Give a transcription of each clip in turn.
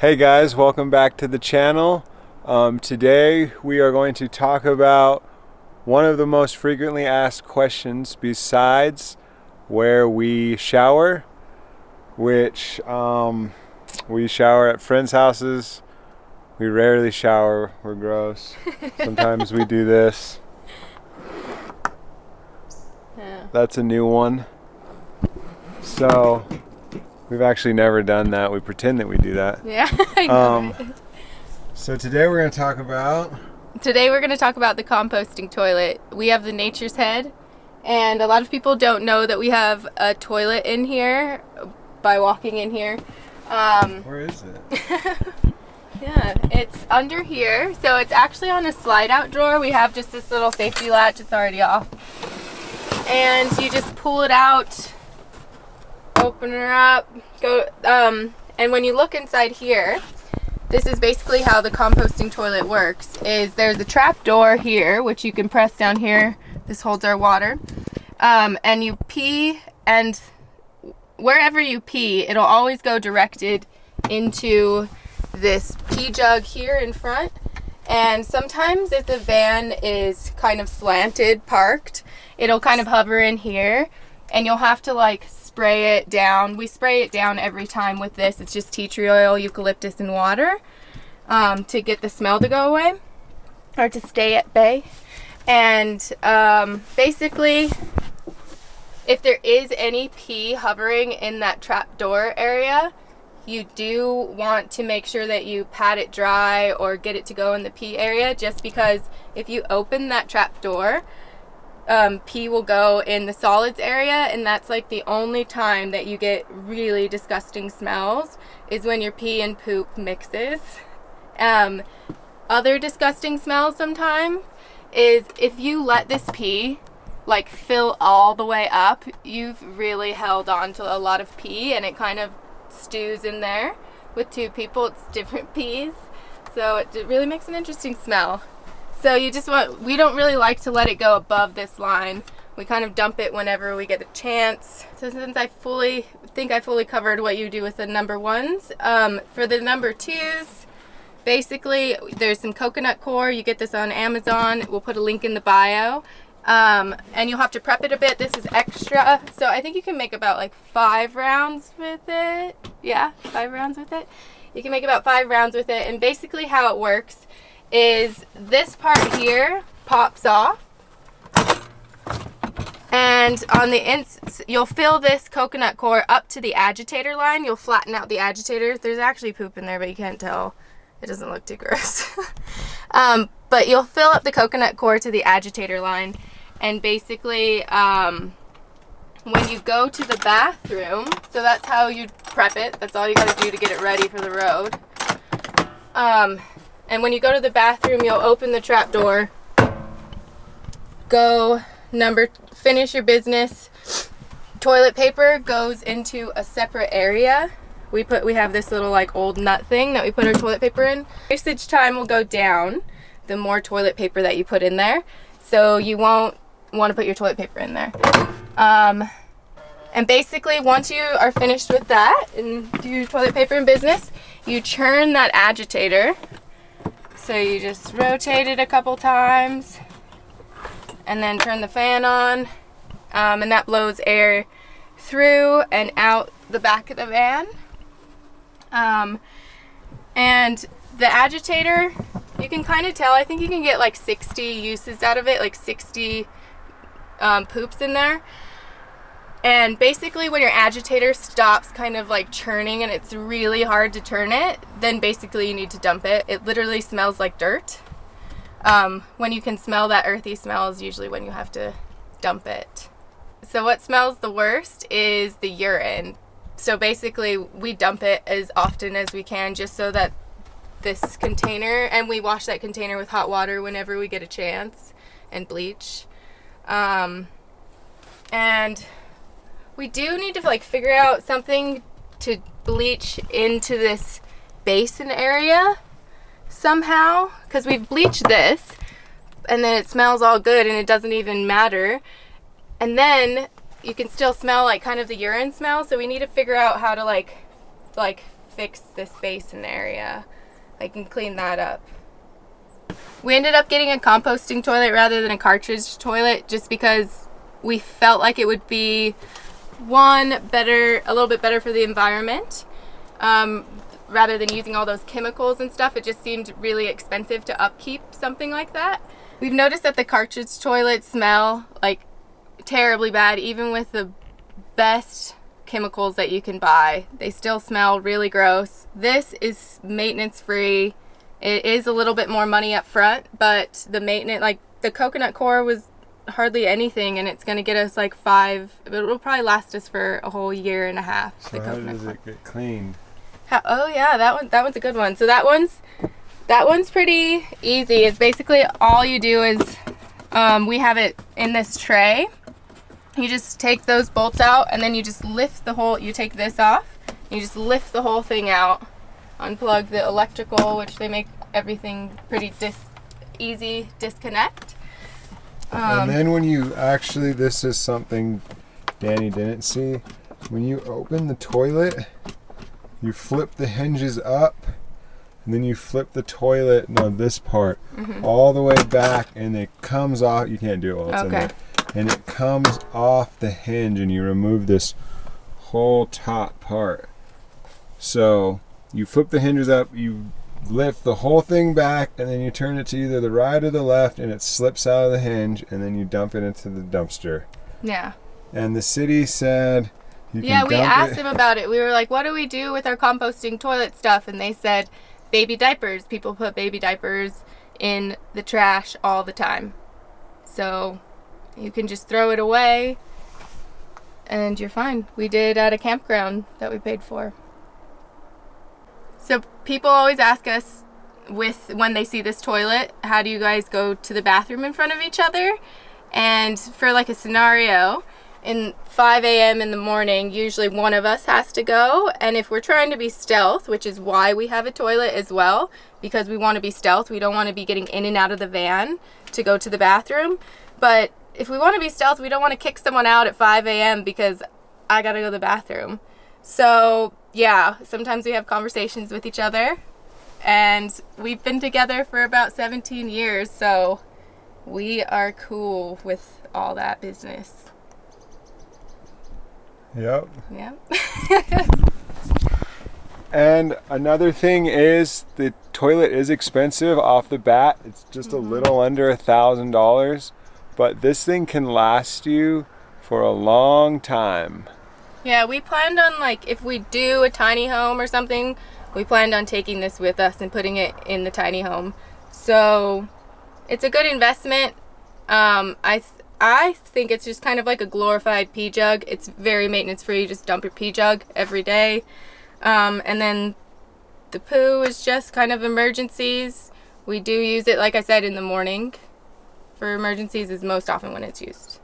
Hey guys, welcome back to the channel. Today we are going to talk about one of the most frequently asked questions besides where we shower, which we shower at friends' houses. We rarely shower, we're gross. Sometimes we do this. Yeah. That's a new one. So we've actually never done that. We pretend that we do that. Yeah, I know. Right? So today we're going to talk about... Today we're going to talk about the composting toilet. We have the Nature's Head, and a lot of people don't know that we have a toilet in here by walking in here. Where is it? Yeah, it's under here. So it's actually on a slide-out drawer. We have just this little safety latch. It's already off. And you just pull it out, open her up, go, and when you look inside here, this is basically how the composting toilet works, is there's a trap door here, which you can press down here. This holds our water. And you pee, and wherever you pee, it'll always go directed into this pee jug here in front. And sometimes if the van is kind of slanted, parked, it'll kind of hover in here, and you'll have to like spray it down. We spray it down every time with this. It's just tea tree oil, eucalyptus, and water to get the smell to go away or to stay at bay. And basically, if there is any pee hovering in that trap door area, you do want to make sure that you pat it dry or get it to go in the pee area, just because if you open that trap door, pee will go in the solids area, and that's like the only time that you get really disgusting smells is when your pee and poop mixes. Other disgusting smells sometimes is if you let this pee like fill all the way up, you've really held on to a lot of pee, and it kind of stews in there. With two people, it's different peas, so it really makes an interesting smell. So we don't really like to let it go above this line. We kind of dump it whenever we get a chance. So since I think I fully covered what you do with the number ones, for the number twos, basically there's some coconut coir. You get this on Amazon. We'll put a link in the bio. And you'll have to prep it a bit. This is extra. So I think you can make about like 5 rounds with it. Yeah, 5 rounds with it. You can make about 5 rounds with it. And basically how it works is this part here pops off, and on the you'll fill this coconut coir up to the agitator line. You'll flatten out the agitator. There's actually poop in there, but you can't tell. It doesn't look too gross. But you'll fill up the coconut coir to the agitator line, and basically when you go to the bathroom, so that's how you prep it. That's all you got to do to get it ready for the road. And when you go to the bathroom, you'll open the trap door, finish your business. Toilet paper goes into a separate area. We have this little like old nut thing that we put our toilet paper in. Usage time will go down the more toilet paper that you put in there. So you won't want to put your toilet paper in there. And basically once you are finished with that and do your toilet paper in business, you churn that agitator. So you just rotate it a couple times and then turn the fan on, and that blows air through and out the back of the van. And the agitator, you can kind of tell, I think you can get like 60 uses out of it, like 60 poops in there. And basically when your agitator stops kind of like churning and it's really hard to turn it, then basically you need to dump it. It literally smells like dirt. When you can smell that earthy smell is usually when you have to dump it. So what smells the worst is the urine. So basically we dump it as often as we can, just so that this container, and we wash that container with hot water whenever we get a chance, and bleach. And we do need to like figure out something to bleach into this basin area somehow, because we've bleached this and then it smells all good and it doesn't even matter, and then you can still smell like kind of the urine smell. So we need to figure out how to like fix this basin area. I can clean that up. We ended up getting a composting toilet rather than a cartridge toilet just because we felt like it would be a little bit better for the environment. Rather than using all those chemicals and stuff, it just seemed really expensive to upkeep something like that. We've noticed that the cartridge toilets smell like terribly bad, even with the best chemicals that you can buy. They still smell really gross. This is maintenance free. It is a little bit more money up front, but the maintenance, like the coconut core was hardly anything, and it's going to get us like it'll probably last us for a whole year and a half. So how does it get cleaned? Oh yeah, that one's a good one. So that one's pretty easy. It's basically all you do is we have it in this tray. You just take those bolts out, and then you just lift you take this off, you just lift the whole thing out, unplug the electrical, which they make everything pretty easy disconnect. And then when you actually, this is something Danny didn't see, when you open the toilet, you flip the hinges up, and then you flip the toilet, this part, all the way back, and it comes off. You can't do it while it's in there. And it comes off the hinge, and you remove this whole top part. So you flip the hinges up, you lift the whole thing back, and then you turn it to either the right or the left, and it slips out of the hinge, and then you dump it into the dumpster. Yeah. And the city said we asked them about it. We were like, what do we do with our composting toilet stuff? And they said baby diapers. People put baby diapers in the trash all the time. So you can just throw it away and you're fine. We did at a campground that we paid for. So people always ask us when they see this toilet, how do you guys go to the bathroom in front of each other? And for like a scenario, in 5 a.m. in the morning, usually one of us has to go. And if we're trying to be stealth, which is why we have a toilet as well, because we want to be stealth, we don't want to be getting in and out of the van to go to the bathroom. But if we want to be stealth, we don't want to kick someone out at 5 a.m. because I got to go to the bathroom. So yeah, sometimes we have conversations with each other, and we've been together for about 17 years, so we are cool with all that business. Yep. Yep. And another thing is the toilet is expensive off the bat. It's just a little under $1,000, but this thing can last you for a long time. Yeah, we planned on, like, if we do a tiny home or something, we planned on taking this with us and putting it in the tiny home. So it's a good investment. I think it's just kind of like a glorified pee jug. It's very maintenance free. You just dump your pee jug every day. And then the poo is just kind of emergencies. We do use it, like I said, in the morning. For emergencies is most often when it's used.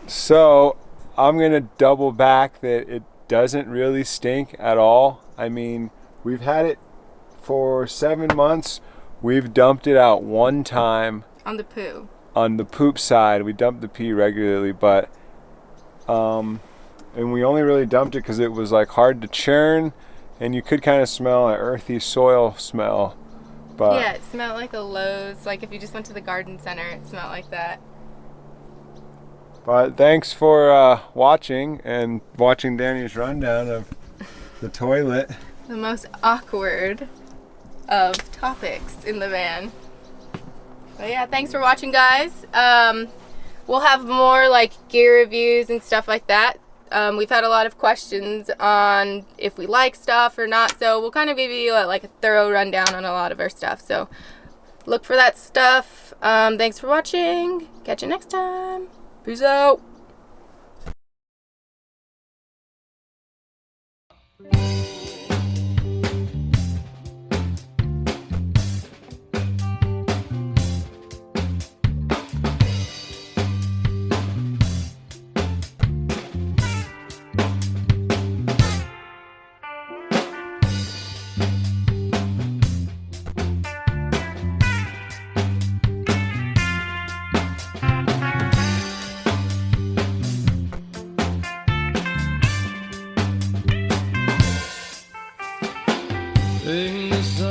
So I'm going to double back that it doesn't really stink at all. I mean, we've had it for 7 months. We've dumped it out one time. On the poo. On the poop side, we dump the pee regularly, but and we only really dumped it because it was like hard to churn, and you could kind of smell an earthy soil smell. But yeah, it smelled like a Lowe's. Like if you just went to the garden center, it smelled like that. But thanks for watching Danny's rundown of the toilet. The most awkward of topics in the van. But yeah, thanks for watching, guys. We'll have more like gear reviews and stuff like that. We've had a lot of questions on if we like stuff or not, so we'll kind of give you like a thorough rundown on a lot of our stuff. So look for that stuff. Thanks for watching. Catch you next time. Peace out. Sing the song.